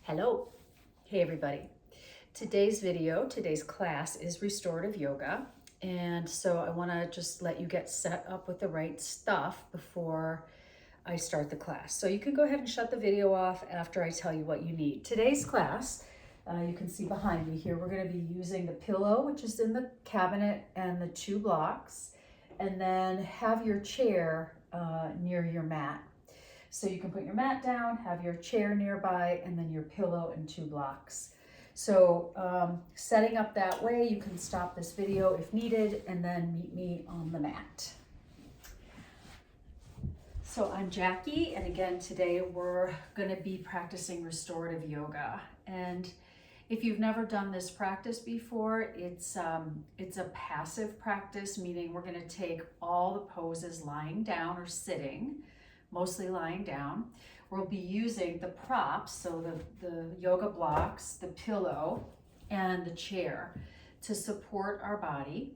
Hello. Hey everybody. Today's class is restorative yoga. And so I want to just let you get set up with the right stuff before I start the class. So you can go ahead and shut the video off after I tell you what you need. Today's class, you can see behind me here, we're going to be using the pillow, which is in the cabinet, and the 2 blocks, and then have your chair near your mat. So you can put your mat down, have your chair nearby, and then your pillow and 2 blocks. So setting up that way, you can stop this video if needed and then meet me on the mat. So I'm Jackie, and again today we're going to be practicing restorative yoga. And if you've never done this practice before, it's a passive practice, meaning we're going to take all the poses lying down or sitting, mostly lying down. We'll be using the props, so the yoga blocks, the pillow, and the chair to support our body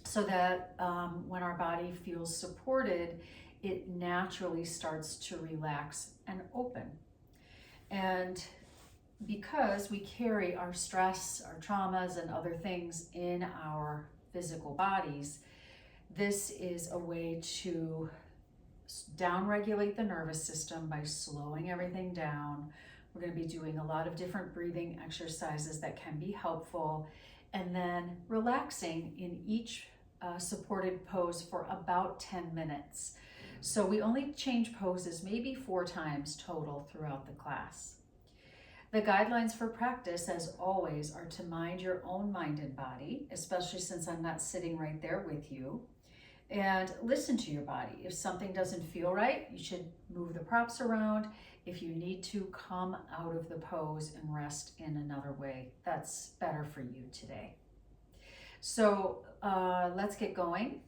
so that when our body feels supported, it naturally starts to relax and open. And because we carry our stress, our traumas, and other things in our physical bodies, this is a way to down-regulate the nervous system by slowing everything down. We're going to be doing a lot of different breathing exercises that can be helpful, and then relaxing in each supported pose for about 10 minutes. So we only change poses maybe 4 times total throughout the class. The guidelines for practice, as always, are to mind your own mind and body, especially since I'm not sitting right there with you. And listen to your body. If something doesn't feel right, you should move the props around. If you need to, come out of the pose and rest in another way. That's better for you today. So let's get going.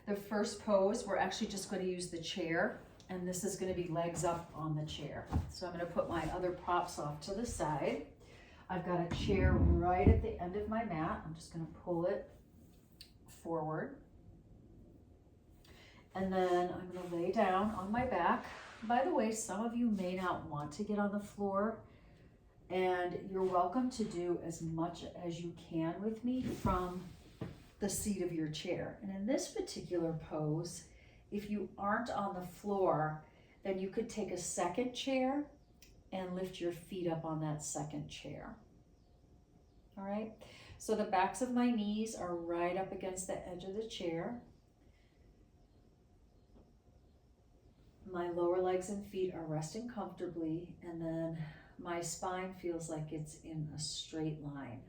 The first pose, we're actually just going to use the chair, and this is going to be legs up on the chair. So I'm going to put my other props off to the side. I've got a chair right at the end of my mat. I'm just going to pull it forward. And then I'm going to lay down on my back. By the way, some of you may not want to get on the floor, and you're welcome to do as much as you can with me from the seat of your chair. And in this particular pose, if you aren't on the floor, then you could take a second chair and lift your feet up on that second chair. All right, so the backs of my knees are right up against the edge of the chair. My lower legs and feet are resting comfortably, and then my spine feels like it's in a straight line.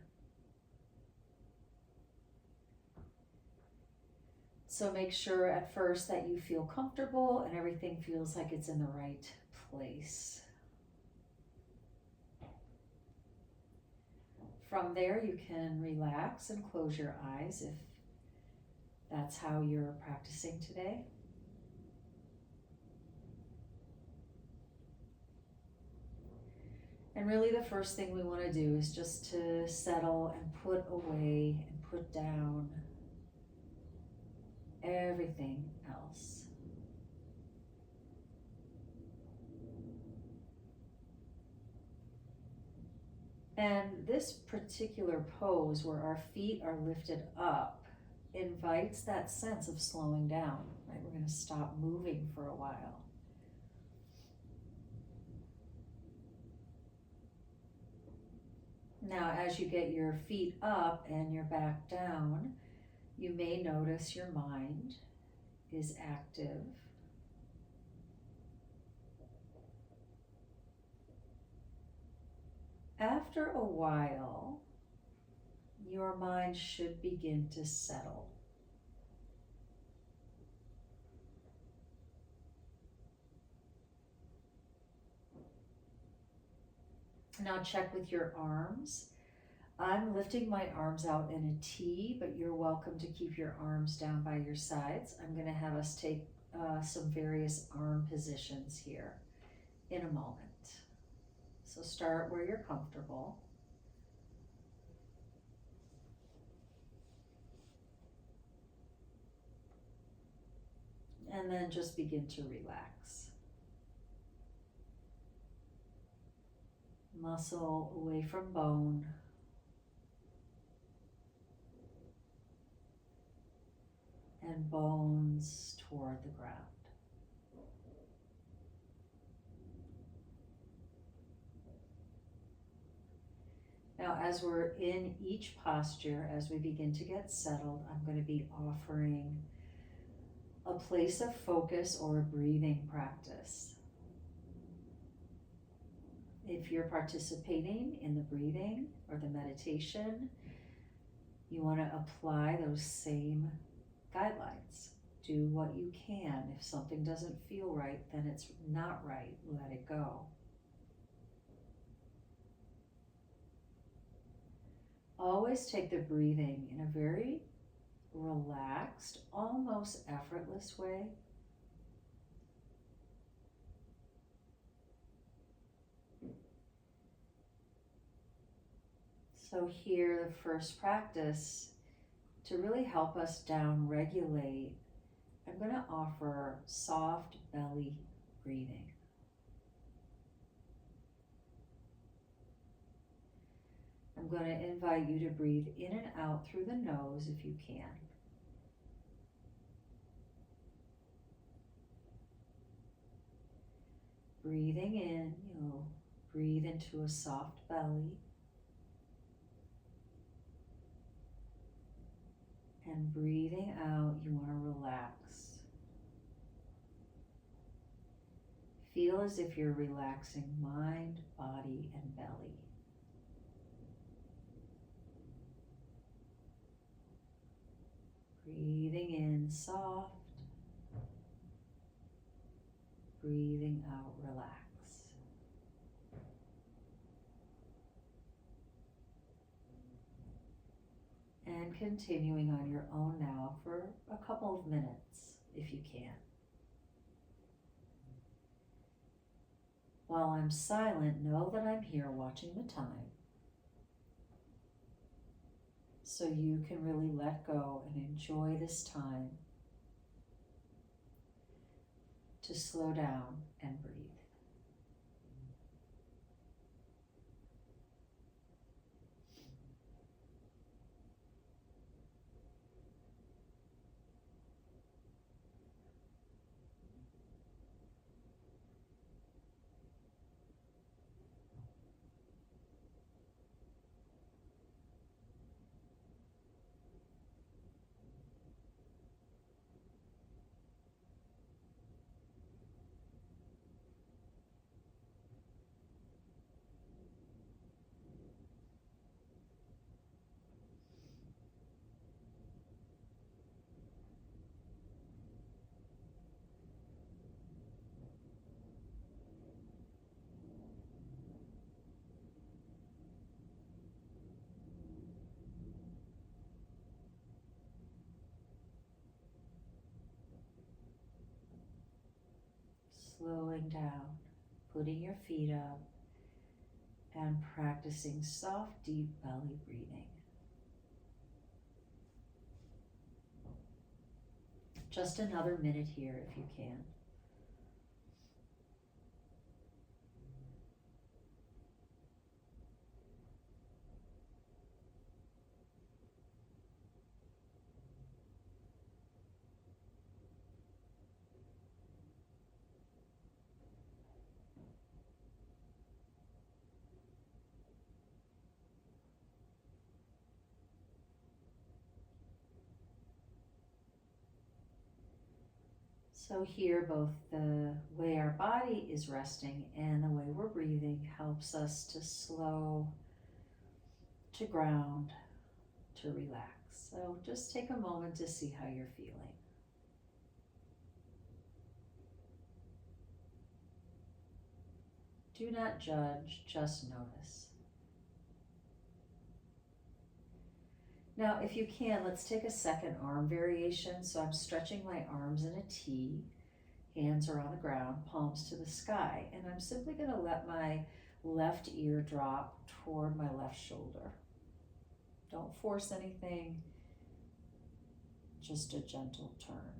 So make sure at first that you feel comfortable and everything feels like it's in the right place. From there, you can relax and close your eyes if that's how you're practicing today. And really the first thing we want to do is just to settle and put away and put down everything else. And this particular pose where our feet are lifted up invites that sense of slowing down, right? We're going to stop moving for a while. Now, as you get your feet up and your back down, you may notice your mind is active. After a while, your mind should begin to settle. Now check with your arms. I'm lifting my arms out in a T, but you're welcome to keep your arms down by your sides. I'm going to have us take some various arm positions here in a moment. So start where you're comfortable. And then just begin to relax. muscle away from bone, and bones toward the ground. Now, as we're in each posture, as we begin to get settled, I'm going to be offering a place of focus or a breathing practice. If you're participating in the breathing or the meditation, you want to apply those same guidelines. Do what you can. If something doesn't feel right, then it's not right. Let it go. Always take the breathing in a very relaxed, almost effortless way. So here, the first practice to really help us down regulate, I'm going to offer soft belly breathing. I'm going to invite you to breathe in and out through the nose if you can. Breathing in, you'll breathe into a soft belly. And breathing out, you want to relax. Feel as if you're relaxing mind, body, and belly. Breathing in soft. Breathing out, relax. And continuing on your own now for a couple of minutes, if you can. While I'm silent, know that I'm here watching the time, so you can really let go and enjoy this time to slow down and breathe. Slowing down, putting your feet up, and practicing soft, deep belly breathing. Just another minute here if you can. So here, both the way our body is resting and the way we're breathing helps us to slow, to ground, to relax. So just take a moment to see how you're feeling. Do not judge, just notice. Now, if you can, let's take a second arm variation. So I'm stretching my arms in a T, hands are on the ground, palms to the sky, and I'm simply going to let my left ear drop toward my left shoulder. Don't force anything, just a gentle turn.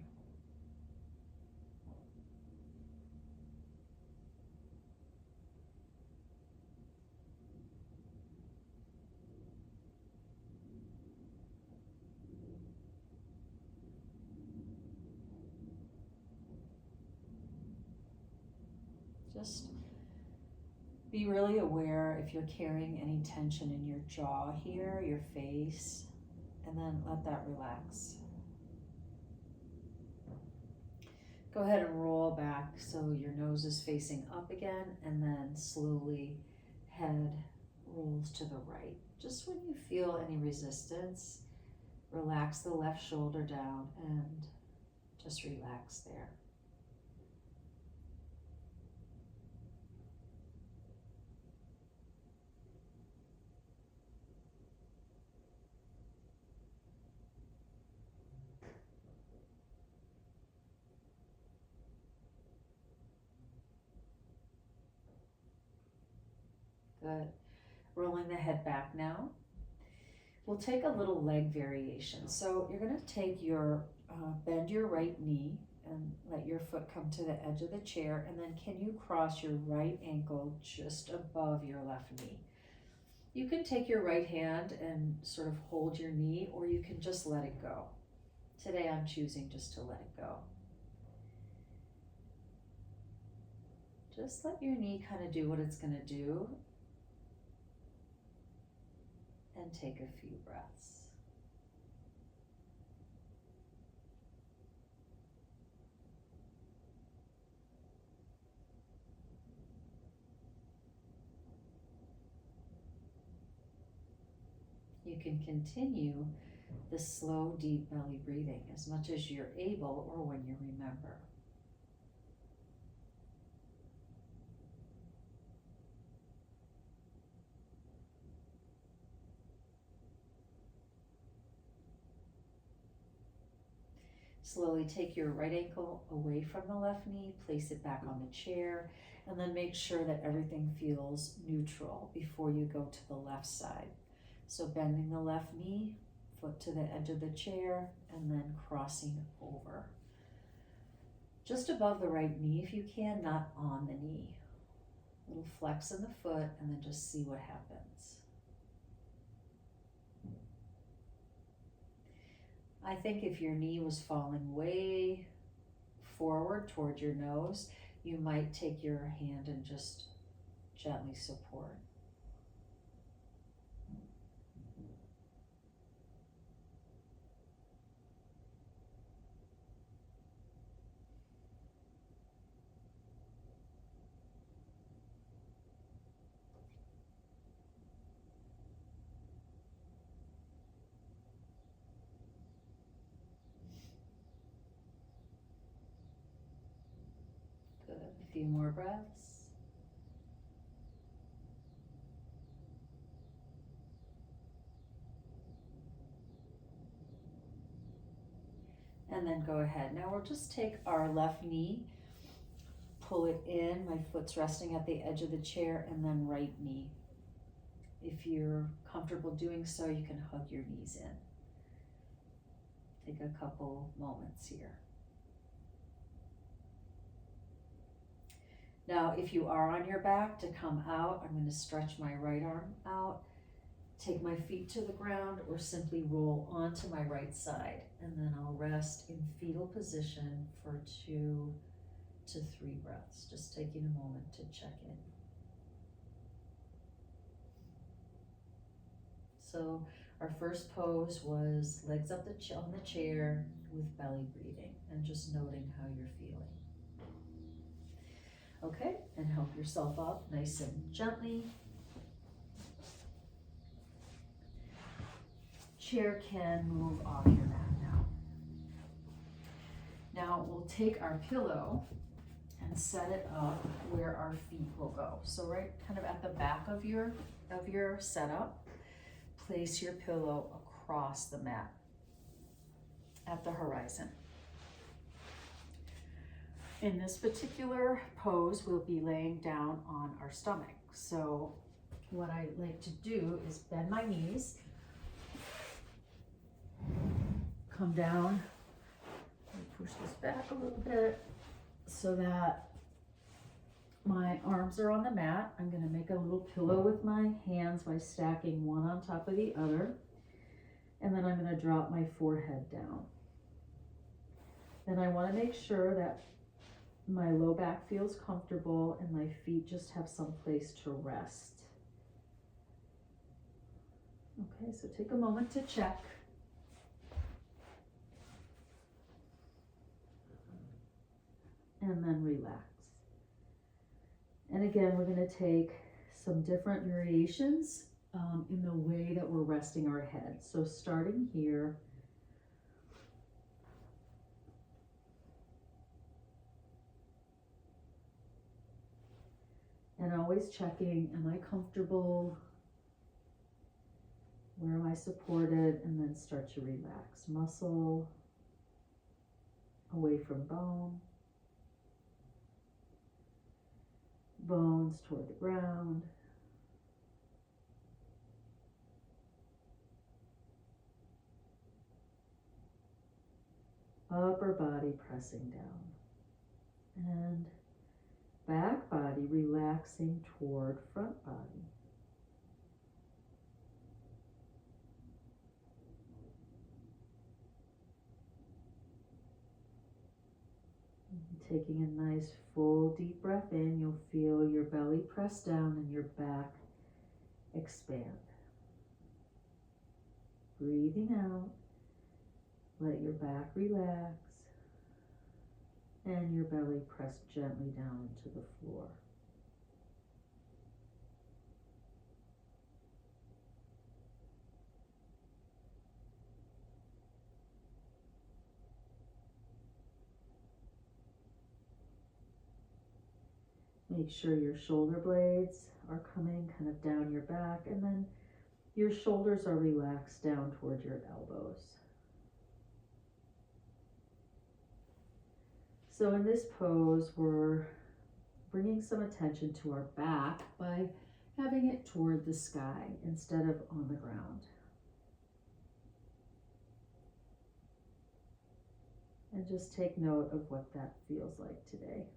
Just be really aware if you're carrying any tension in your jaw here, your face, and then let that relax. Go ahead and roll back so your nose is facing up again, and then slowly head rolls to the right. Just when you feel any resistance, relax the left shoulder down and just relax there. Good. Rolling the head back now. We'll take a little leg variation. So you're going to take your, bend your right knee and let your foot come to the edge of the chair. And then can you cross your right ankle just above your left knee? You can take your right hand and sort of hold your knee, or you can just let it go. Today I'm choosing just to let it go. Just let your knee kind of do what it's going to do. And take a few breaths. You can continue the slow, deep belly breathing as much as you're able or when you remember. Slowly take your right ankle away from the left knee, place it back on the chair, and then make sure that everything feels neutral before you go to the left side. So bending the left knee, foot to the edge of the chair, and then crossing over. Just above the right knee if you can, not on the knee. A little flex in the foot, and then just see what happens. I think if your knee was falling way forward toward your nose, you might take your hand and just gently support. Good. A few more breaths. And then go ahead. Now we'll just take our left knee, pull it in. My foot's resting at the edge of the chair, and then right knee. If you're comfortable doing so, you can hug your knees in. Take a couple moments here. Now, if you are on your back, to come out, I'm going to stretch my right arm out, take my feet to the ground, or simply roll onto my right side. And then I'll rest in fetal position for 2 to 3 breaths, just taking a moment to check in. So our first pose was legs up on the chair with belly breathing and just noting how you're feeling. Okay, and help yourself up nice and gently. Chair can move off your mat now. Now we'll take our pillow and set it up where our feet will go. So right kind of at the back of your setup, place your pillow across the mat at the horizon. In this particular pose, we'll be laying down on our stomach. So what I like to do is bend my knees, come down, and push this back a little bit so that my arms are on the mat. I'm going to make a little pillow with my hands by stacking one on top of the other. And then I'm going to drop my forehead down. Then I want to make sure that My low back feels comfortable and my feet just have some place to rest. Okay, so take a moment to check. And then relax. And again, we're going to take some different variations in the way that we're resting our head. So starting here, and always checking, am I comfortable? Where am I supported? And then start to relax. Muscle away from bone. Bones toward the ground. Upper body pressing down. And back body relaxing toward front body. Taking a nice full deep breath in, you'll feel your belly press down and your back expand. Breathing out, let your back relax and your belly press gently down into the floor. Make sure your shoulder blades are coming kind of down your back, and then your shoulders are relaxed down toward your elbows. So in this pose, we're bringing some attention to our back by having it toward the sky instead of on the ground. And just take note of what that feels like today.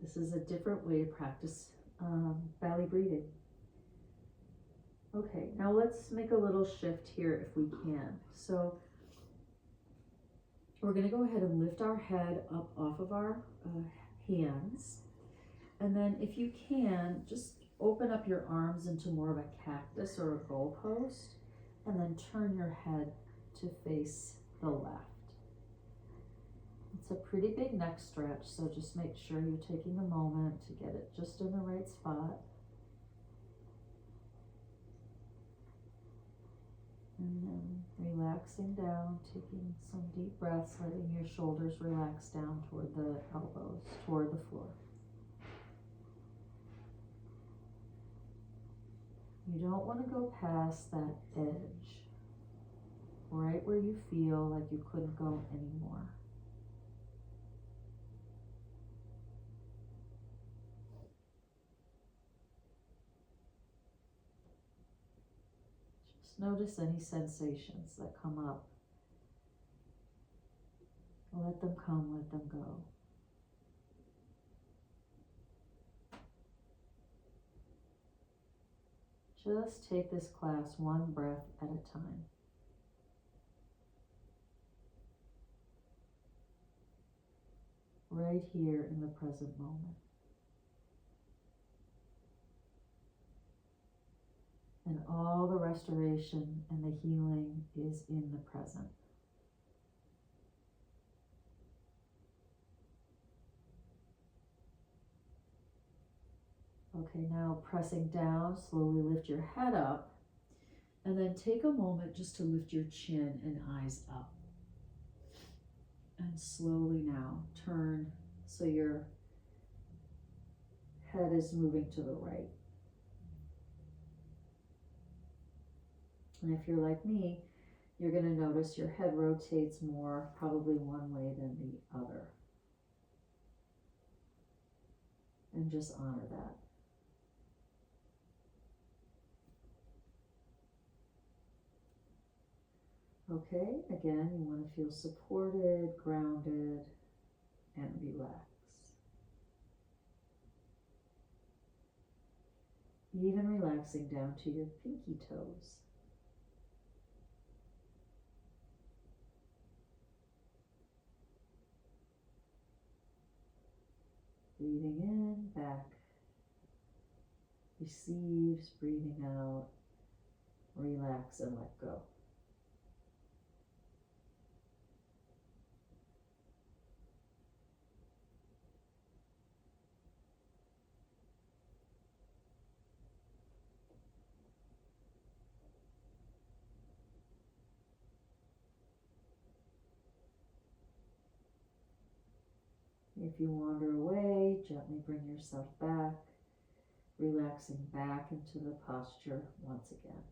This is a different way to practice belly breathing. Okay, now let's make a little shift here if we can. So we're going to go ahead and lift our head up off of our hands. And then if you can, just open up your arms into more of a cactus or a goalpost, and then turn your head to face the left. It's a pretty big neck stretch, so just make sure you're taking a moment to get it just in the right spot. And then relaxing down, taking some deep breaths, letting your shoulders relax down toward the elbows, toward the floor. You don't want to go past that edge, right where you feel like you couldn't go anymore. Just notice any sensations that come up. Let them come, let them go. Just take this class one breath at a time. Right here in the present moment. And all the restoration and the healing is in the present. Okay, now pressing down, slowly lift your head up, and then take a moment just to lift your chin and eyes up. And slowly now turn so your head is moving to the right. And if you're like me, you're going to notice your head rotates more, probably one way than the other. And just honor that. Okay, again, you want to feel supported, grounded, and relaxed. Even relaxing down to your pinky toes. Breathing in, back, receives, breathing out, relax and let go. If you wander away, gently bring yourself back, relaxing back into the posture once again.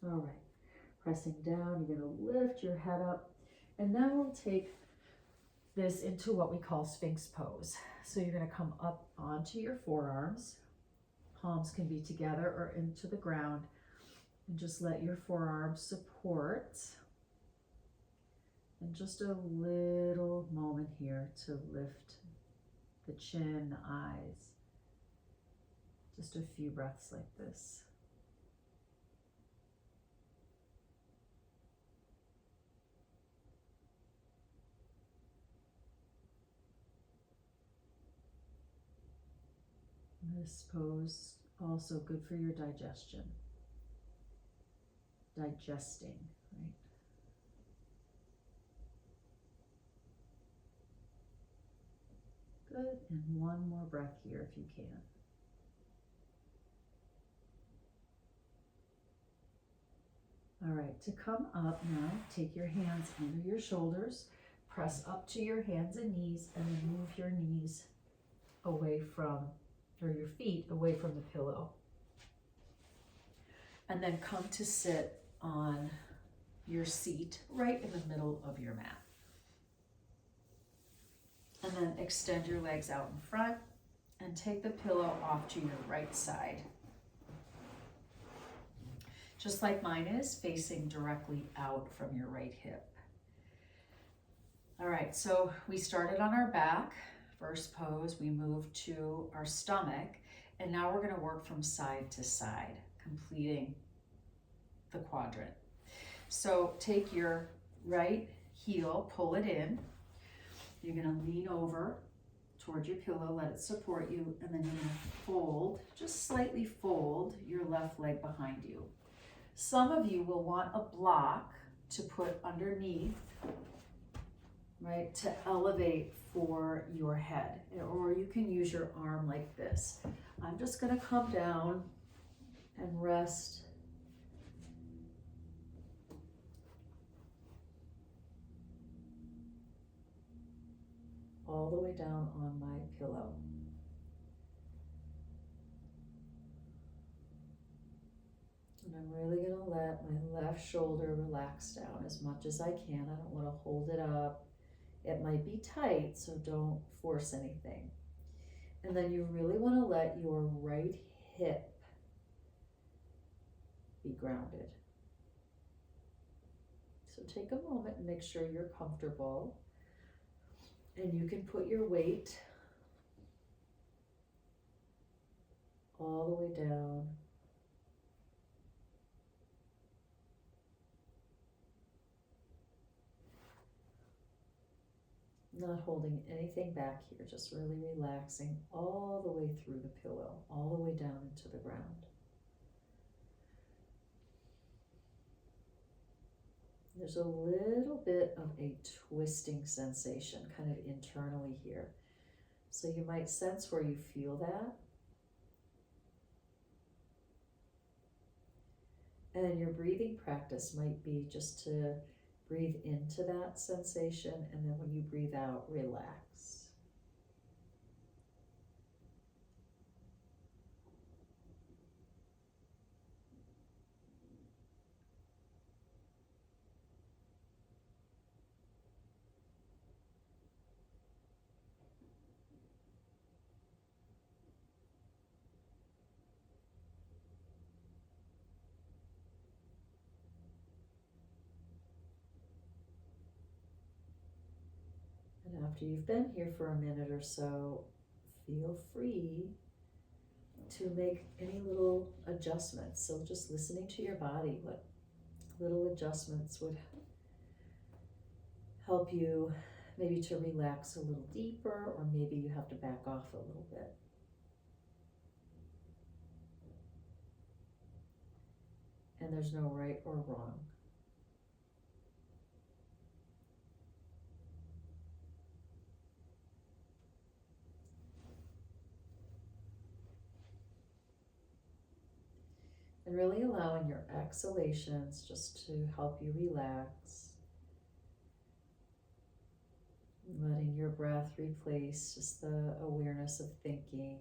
All right, pressing down, you're going to lift your head up, and then we'll take this into what we call Sphinx pose. So you're going to come up onto your forearms. Palms can be together or into the ground, and just let your forearms support. And just a little moment here to lift the chin, the eyes. Just a few breaths like this. This pose also good for your digestion. Digesting, right? Good, and one more breath here if you can. All right, to come up now, take your hands under your shoulders, press up to your hands and knees, and then move your knees away from, or your feet away from the pillow. And then come to sit on your seat right in the middle of your mat. And then extend your legs out in front and take the pillow off to your right side. Just like mine is, facing directly out from your right hip. All right, so we started on our back, first pose, we moved to our stomach, and now we're gonna work from side to side, completing the quadrant. So take your right heel, pull it in. You're gonna lean over toward your pillow, let it support you, and then you're gonna fold, just slightly fold your left leg behind you. Some of you will want a block to put underneath, right, to elevate for your head, or you can use your arm like this. I'm just gonna come down and rest all the way down on my pillow. And I'm really gonna let my left shoulder relax down as much as I can. I don't wanna hold it up. It might be tight, so don't force anything. And then you really wanna let your right hip be grounded. So take a moment and make sure you're comfortable. And you can put your weight all the way down. Not holding anything back here, just really relaxing all the way through the pillow, all the way down into the ground. There's a little bit of a twisting sensation kind of internally here. So you might sense where you feel that. And your breathing practice might be just to breathe into that sensation, and then when you breathe out, relax. After you've been here for a minute or so, feel free to make any little adjustments. So just listening to your body, what little adjustments would help you maybe to relax a little deeper, or maybe you have to back off a little bit. And there's no right or wrong. And really allowing your exhalations just to help you relax. Letting your breath replace just the awareness of thinking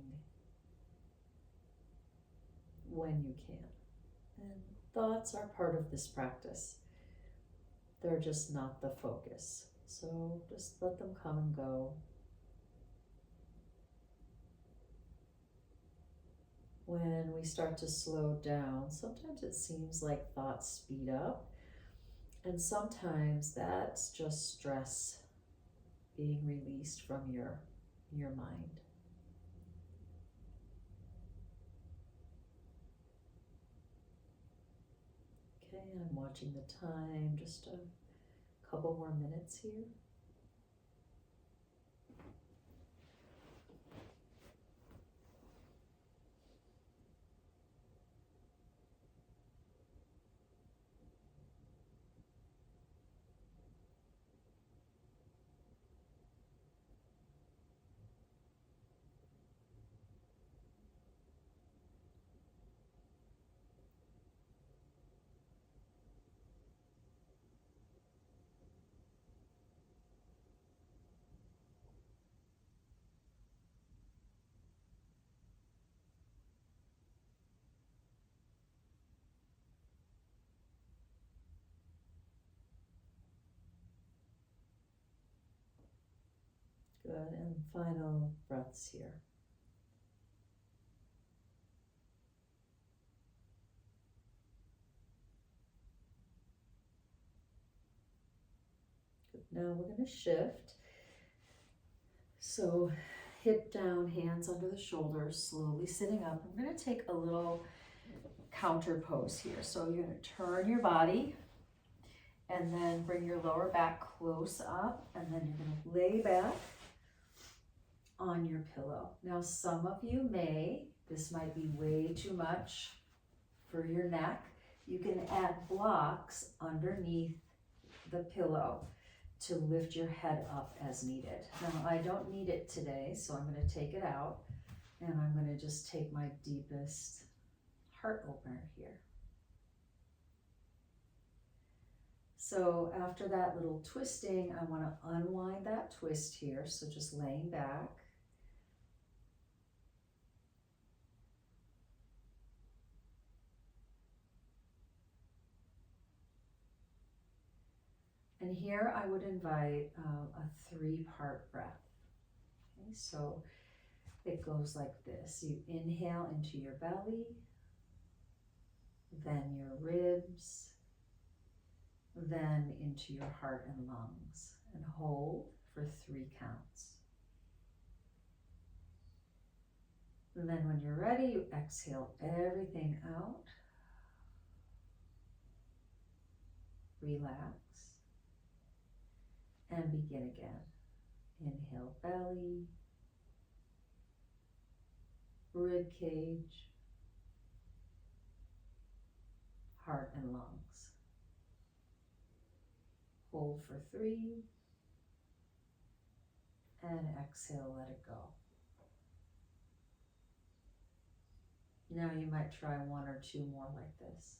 when you can. And thoughts are part of this practice. They're just not the focus. So just let them come and go. When we start to slow down, sometimes it seems like thoughts speed up, and sometimes that's just stress being released from your mind. Okay, I'm watching the time, just a couple more minutes here. Good, and final breaths here. Good. Now we're going to shift. So hip down, hands under the shoulders, slowly sitting up. I'm going to take a little counter pose here. So you're going to turn your body and then bring your lower back close up, and then you're going to lay back on your pillow. Now some of you this might be way too much for your neck. You can add blocks underneath the pillow to lift your head up as needed. Now I don't need it today, so I'm going to take it out, and I'm going to just take my deepest heart opener here. So after that little twisting, I want to unwind that twist here. So just laying back. And here I would invite a 3-part breath. Okay, so it goes like this. You inhale into your belly, then your ribs, then into your heart and lungs, and hold for 3 counts. And then when you're ready, you exhale everything out. Relax. And begin again. Inhale belly, rib cage, heart and lungs. Hold for 3, and exhale, let it go. Now you might try 1 or 2 more like this.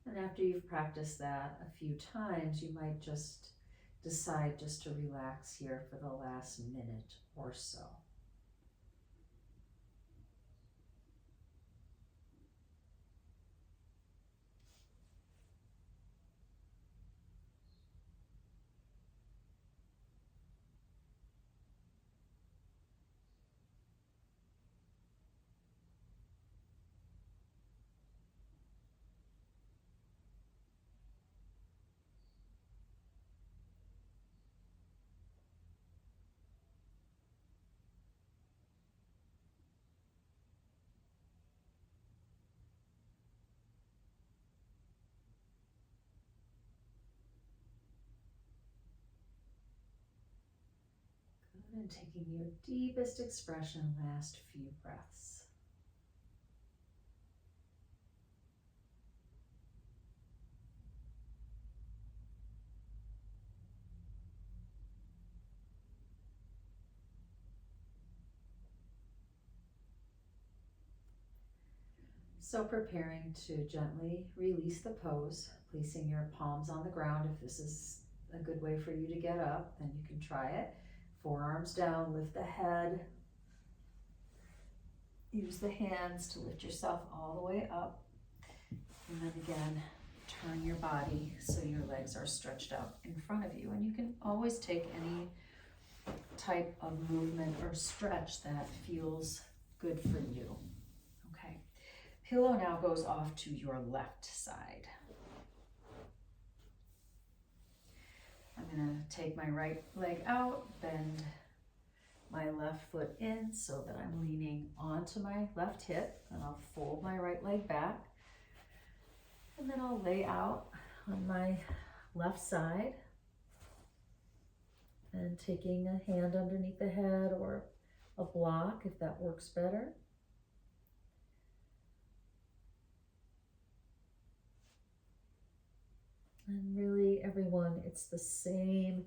And after you've practiced that a few times, you might just decide just to relax here for the last minute or so. And taking your deepest expression, last few breaths. So preparing to gently release the pose, placing your palms on the ground. If this is a good way for you to get up, then you can try it. Forearms down, lift the head. Use the hands to lift yourself all the way up. And then again, turn your body so your legs are stretched out in front of you. And you can always take any type of movement or stretch that feels good for you. Okay. Pillow now goes off to your left side. I'm gonna take my right leg out, bend my left foot in so that I'm leaning onto my left hip, and I'll fold my right leg back. And then I'll lay out on my left side and taking a hand underneath the head or a block if that works better. And really, everyone, it's the same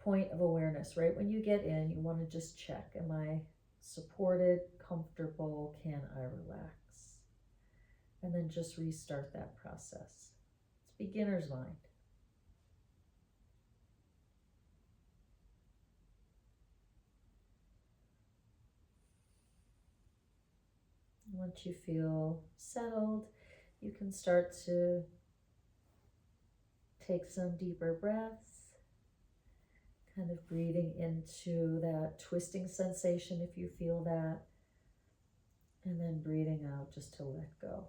point of awareness. Right when you get in, you want to just check, am I supported, comfortable, can I relax? And then just restart that process. It's beginner's mind. Once you feel settled, you can start to take some deeper breaths, kind of breathing into that twisting sensation if you feel that, and then breathing out just to let go.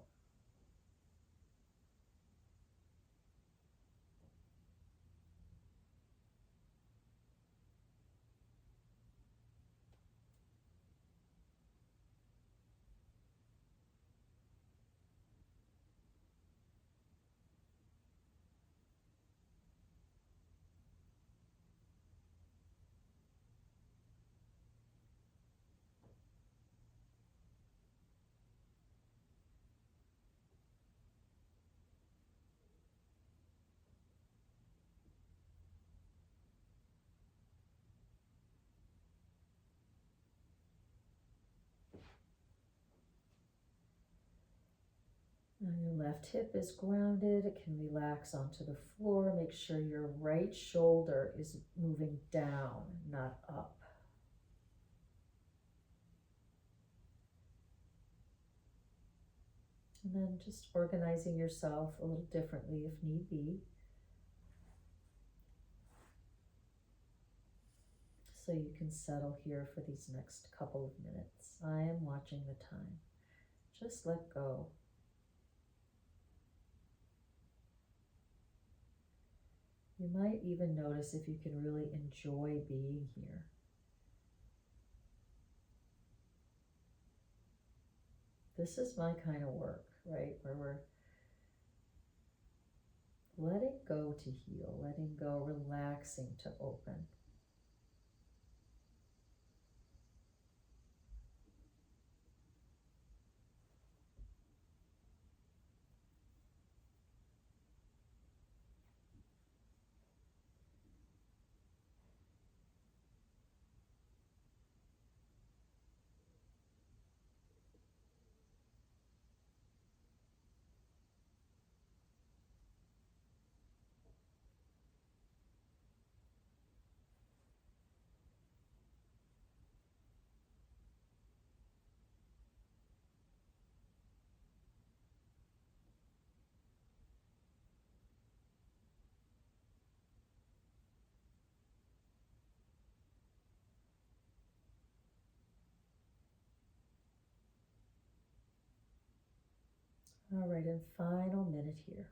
Now your left hip is grounded, it can relax onto the floor. Make sure your right shoulder is moving down, not up. And then just organizing yourself a little differently if need be. So you can settle here for these next couple of minutes. I am watching the time. Just let go. You might even notice if you can really enjoy being here. This is my kind of work, right? Where we're letting go to heal, letting go, relaxing to open. All right, and final minute here.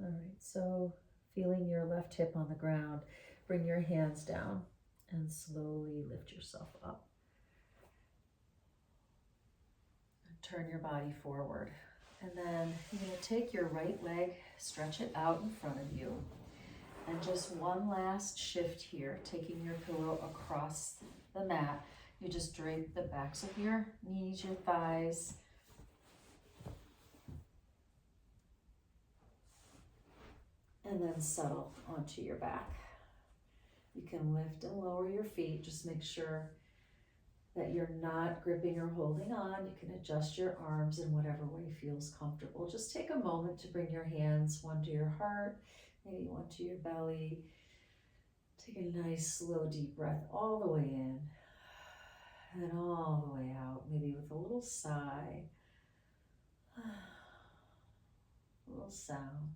All right, so feeling your left hip on the ground, bring your hands down and slowly lift yourself up. Turn your body forward. And then you're going to take your right leg, stretch it out in front of you. And just one last shift here, taking your pillow across the mat. You just drape the backs of your knees, your thighs. And then settle onto your back. You can lift and lower your feet. Just make sure that you're not gripping or holding on. You can adjust your arms in whatever way feels comfortable. Just take a moment to bring your hands, one to your heart, maybe one to your belly. Take a nice, slow, deep breath all the way in and all the way out, maybe with a little sigh, a little sound.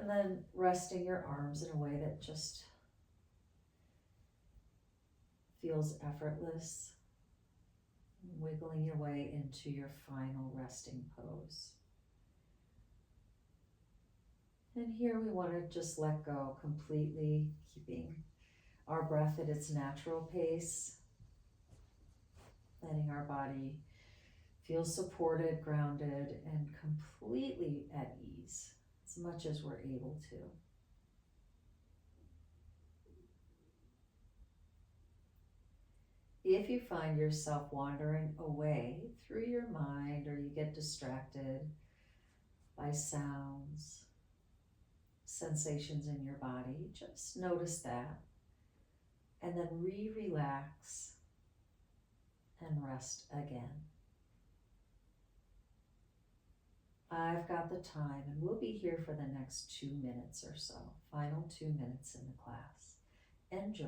And then resting your arms in a way that just feels effortless, wiggling your way into your final resting pose. And here we want to just let go completely, keeping our breath at its natural pace, letting our body feel supported, grounded, and completely at ease as much as we're able to. If you find yourself wandering away through your mind or you get distracted by sounds, sensations in your body, just notice that and then relax and rest again. I've got the time and we'll be here for the next 2 minutes or so, final 2 minutes in the class. Enjoy.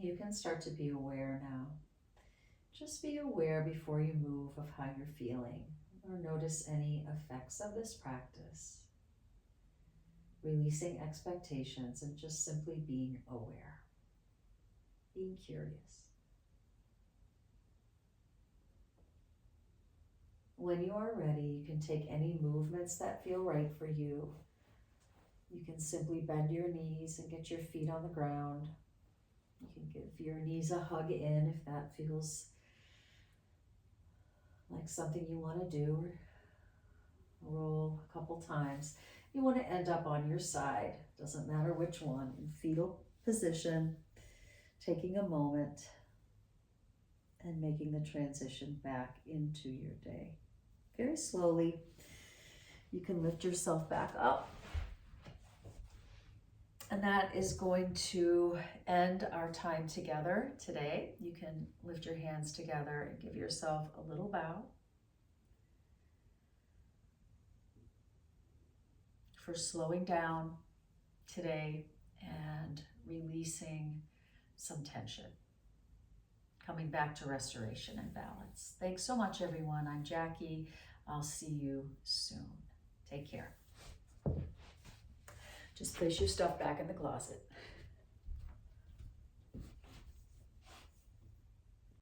You can start to be aware now. Just be aware before you move of how you're feeling or notice any effects of this practice. Releasing expectations and just simply being aware, being curious. When you are ready, you can take any movements that feel right for you. You can simply bend your knees and get your feet on the ground. You can give your knees a hug in if that feels like something you want to do. Roll a couple times. You want to end up on your side, doesn't matter which one, in fetal position, taking a moment and making the transition back into your day. Very slowly, you can lift yourself back up. And that is going to end our time together today. You can lift your hands together and give yourself a little bow for slowing down today and releasing some tension, coming back to restoration and balance. Thanks so much, everyone. I'm Jackie. I'll see you soon. Take care. Just place your stuff back in the closet.